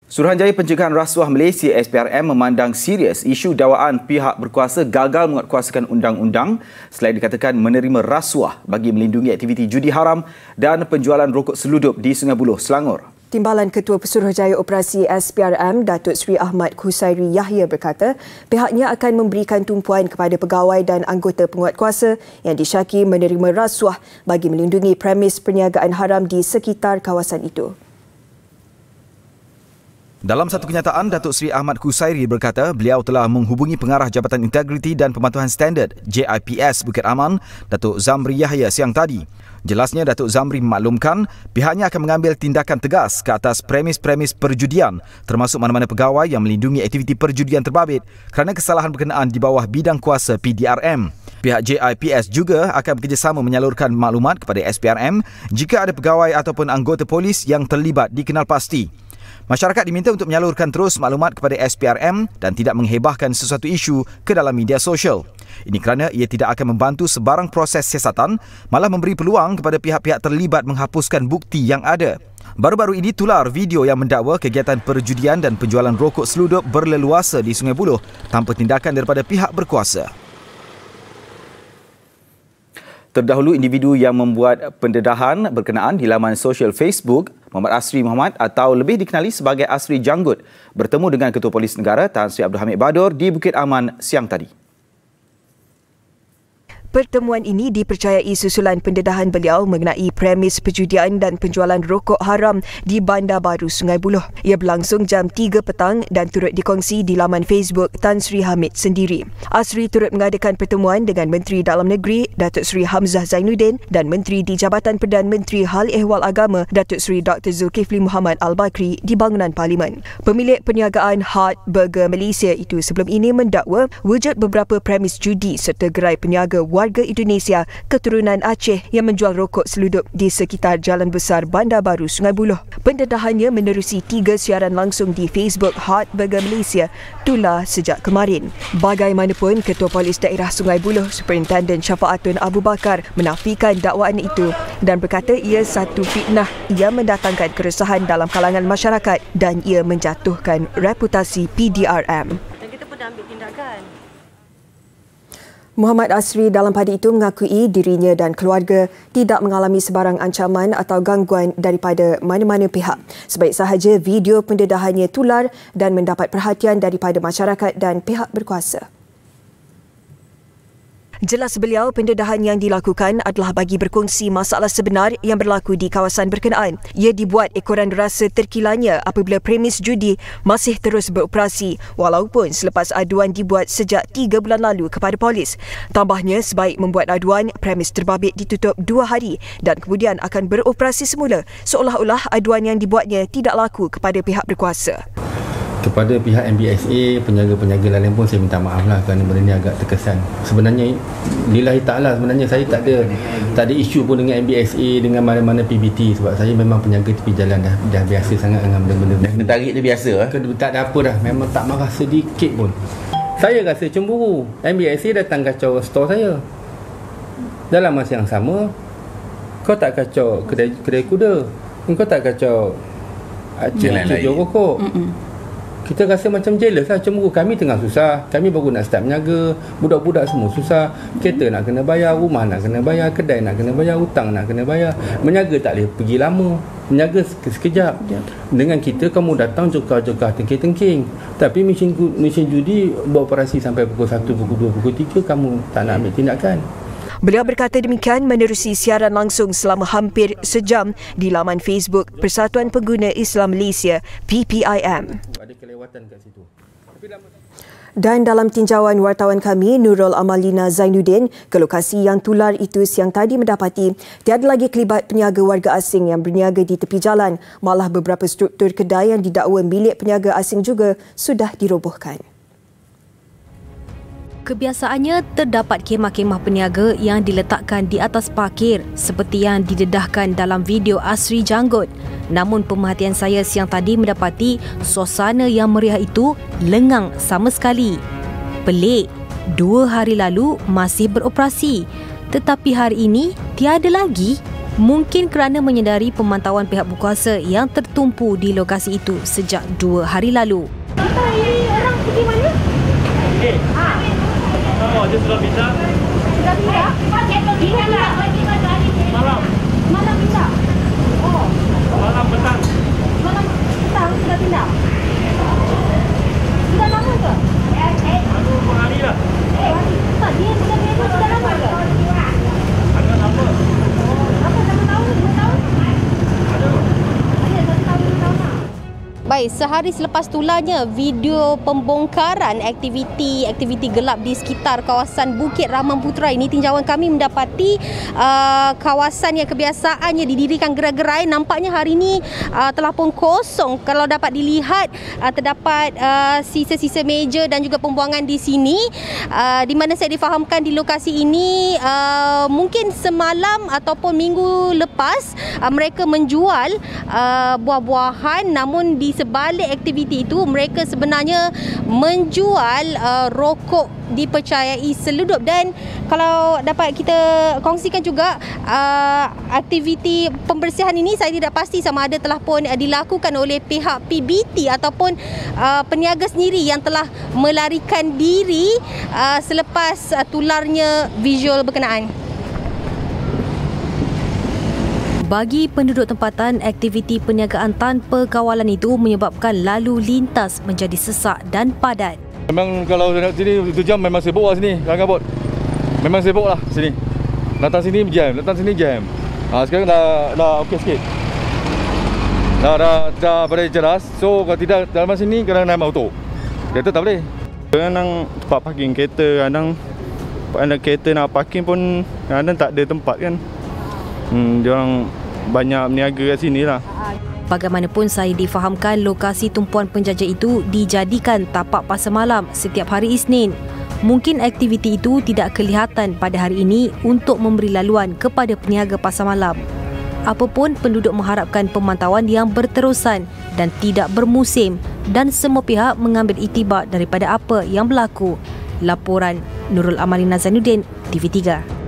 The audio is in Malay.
Suruhanjaya Pencegahan Rasuah Malaysia SPRM memandang serius isu dakwaan pihak berkuasa gagal menguatkuasakan undang-undang selain dikatakan menerima rasuah bagi melindungi aktiviti judi haram dan penjualan rokok seludup di Sungai Buloh, Selangor. Timbalan Ketua Pesuruhjaya Operasi SPRM, Datuk Seri Ahmad Khusairi Yahya berkata pihaknya akan memberikan tumpuan kepada pegawai dan anggota penguatkuasa yang disyaki menerima rasuah bagi melindungi premis perniagaan haram di sekitar kawasan itu. Dalam satu kenyataan, Datuk Seri Ahmad Khusairi berkata beliau telah menghubungi Pengarah Jabatan Integriti dan Pematuhan Standard JIPS Bukit Aman, Datuk Zamri Yahya siang tadi. Jelasnya, Datuk Zamri memaklumkan pihaknya akan mengambil tindakan tegas ke atas premis-premis perjudian termasuk mana-mana pegawai yang melindungi aktiviti perjudian terbabit kerana kesalahan berkenaan di bawah bidang kuasa PDRM. Pihak JIPS juga akan bekerjasama menyalurkan maklumat kepada SPRM jika ada pegawai ataupun anggota polis yang terlibat dikenal pasti. Masyarakat diminta untuk menyalurkan terus maklumat kepada SPRM dan tidak menghebahkan sesuatu isu ke dalam media sosial. Ini kerana ia tidak akan membantu sebarang proses siasatan, malah memberi peluang kepada pihak-pihak terlibat menghapuskan bukti yang ada. Baru-baru ini tular video yang mendakwa kegiatan perjudian dan penjualan rokok seludup berleluasa di Sungai Buloh tanpa tindakan daripada pihak berkuasa. Terdahulu, individu yang membuat pendedahan berkenaan di laman sosial Facebook Muhammad Asri Muhammad atau lebih dikenali sebagai Asri Janggut bertemu dengan Ketua Polis Negara Tan Sri Abdul Hamid Badur di Bukit Aman siang tadi. Pertemuan ini dipercayai susulan pendedahan beliau mengenai premis perjudian dan penjualan rokok haram di Bandar Baru, Sungai Buloh. Ia berlangsung jam 3 petang dan turut dikongsi di laman Facebook Tan Sri Hamid sendiri. Asri turut mengadakan pertemuan dengan Menteri Dalam Negeri Datuk Seri Hamzah Zainuddin dan Menteri di Jabatan Perdana Menteri Hal Ehwal Agama Datuk Seri Dr. Zulkifli Muhammad Al-Bakri di bangunan Parlimen. Pemilik perniagaan Heart Burger Malaysia itu sebelum ini mendakwa wujud beberapa premis judi serta gerai peniaga warga Indonesia keturunan Aceh yang menjual rokok seludup di sekitar Jalan Besar Bandar Baru, Sungai Buloh. Pendedahannya menerusi 3 siaran langsung di Facebook Heart Burger Malaysia tular sejak kemarin. Bagaimanapun, Ketua Polis Daerah Sungai Buloh Superintendent Syafaatun Abu Bakar menafikan dakwaan itu dan berkata ia satu fitnah yang mendatangkan keresahan dalam kalangan masyarakat dan ia menjatuhkan reputasi PDRM. Dan kita pun dah ambil tindakan. Muhammad Asri dalam pada itu mengakui dirinya dan keluarga tidak mengalami sebarang ancaman atau gangguan daripada mana-mana pihak. Sebaik sahaja video pendedahannya tular dan mendapat perhatian daripada masyarakat dan pihak berkuasa. Jelas beliau, pendedahan yang dilakukan adalah bagi berkongsi masalah sebenar yang berlaku di kawasan berkenaan. Ia dibuat ekoran rasa terkilanya apabila premis judi masih terus beroperasi walaupun selepas aduan dibuat sejak 3 bulan lalu kepada polis. Tambahnya, sebaik membuat aduan, premis terbabit ditutup 2 hari dan kemudian akan beroperasi semula seolah-olah aduan yang dibuatnya tidak laku kepada pihak berkuasa. Kepada pihak MBSA, peniaga-peniaga lain pun saya minta maaf lah kerana benda ni agak terkesan. Sebenarnya lillahi ta'ala, sebenarnya saya tak ada isu pun dengan MBSA, dengan mana-mana PBT sebab saya memang peniaga tepi jalan dah biasa sangat dengan benda-benda. Kena tarik tu biasa lah. Tak ada apa dah, memang tak marah sedikit pun. Saya rasa cemburu. MBSA datang kacau store saya. Dalam masa yang sama, kau tak kacau kedai kuda, kau tak kacau jual rokok. Kita rasa macam jealous lah, cemburu. Kami tengah susah, kami baru nak start meniaga, budak-budak semua susah, kereta nak kena bayar, rumah nak kena bayar, kedai nak kena bayar, hutang nak kena bayar. Meniaga tak boleh pergi lama, meniaga sekejap. Dengan kita, kamu datang jokar-jokar tengking-tengking, tapi mesin judi beroperasi sampai pukul 1, pukul 2, pukul 3, kamu tak nak ambil tindakan. Beliau berkata demikian menerusi siaran langsung selama hampir sejam di laman Facebook Persatuan Pengguna Islam Malaysia PPIM. Ada kelewatan kat situ. Dan dalam tinjauan wartawan kami, Nurul Amalina Zainuddin, ke lokasi yang tular itu siang tadi mendapati tiada lagi kelibat peniaga warga asing yang berniaga di tepi jalan. Malah beberapa struktur kedai yang didakwa milik peniaga asing juga sudah dirobohkan. Kebiasaannya terdapat kemah-kemah peniaga yang diletakkan di atas parkir seperti yang didedahkan dalam video Asri Janggut. Namun pemerhatian saya siang tadi mendapati suasana yang meriah itu lengang sama sekali. Pelik, 2 hari lalu masih beroperasi tetapi hari ini tiada lagi. Mungkin kerana menyedari pemantauan pihak berkuasa yang tertumpu di lokasi itu sejak 2 hari lalu. Kita ini orang pergi mana? Okey. Oh, dia sudah pindah. Sudah pindah? Malam. Malam pindah? Oh. Malam petang. Malam petang sudah pindah? Sudah lama ke? Aduh, hari dah. Tak, dia sudah lama ke? Agak lama. Apa, 1 tahun, 2 tahun? Ada 1 tahun, 2 tahun lah. Baik, sehari selepas tulanya video pembongkaran aktiviti gelap di sekitar kawasan Bukit Rahman Putra ini, tinjauan kami mendapati kawasan yang kebiasaannya didirikan gerai-gerai nampaknya hari ini telah pun kosong. Kalau dapat dilihat, terdapat sisa-sisa meja dan juga pembuangan di sini, di mana saya difahamkan di lokasi ini mungkin semalam ataupun minggu lepas mereka menjual buah-buahan, namun di sebalik aktiviti itu mereka sebenarnya menjual rokok dipercayai seludup. Dan kalau dapat kita kongsikan juga, aktiviti pembersihan ini saya tidak pasti sama ada telah pun dilakukan oleh pihak PBT ataupun peniaga sendiri yang telah melarikan diri selepas tularnya visual berkenaan. Bagi penduduk tempatan, aktiviti perniagaan tanpa kawalan itu menyebabkan lalu lintas menjadi sesak dan padat. Memang kalau nak sini 1 jam memang sibuk lah sini, Kangkabot. Memang sibuk lah sini. Datang sini jam, datang sini jam. Sekarang dah okey sikit. Dah pada jelas. So kalau tidak dalam sini kena naik motor. Kereta tak boleh. Kadang tempat parking kereta, kadang kereta nak parking pun kadang tak ada tempat kan. Diorang banyak berniaga kat sini lah. Bagaimanapun saya difahamkan lokasi tumpuan penjajah itu dijadikan tapak pasar malam setiap hari Isnin. Mungkin aktiviti itu tidak kelihatan pada hari ini untuk memberi laluan kepada peniaga pasar malam. Apapun, penduduk mengharapkan pemantauan yang berterusan dan tidak bermusim dan semua pihak mengambil iktibar daripada apa yang berlaku. Laporan Nurul Amalina Zainuddin, TV3.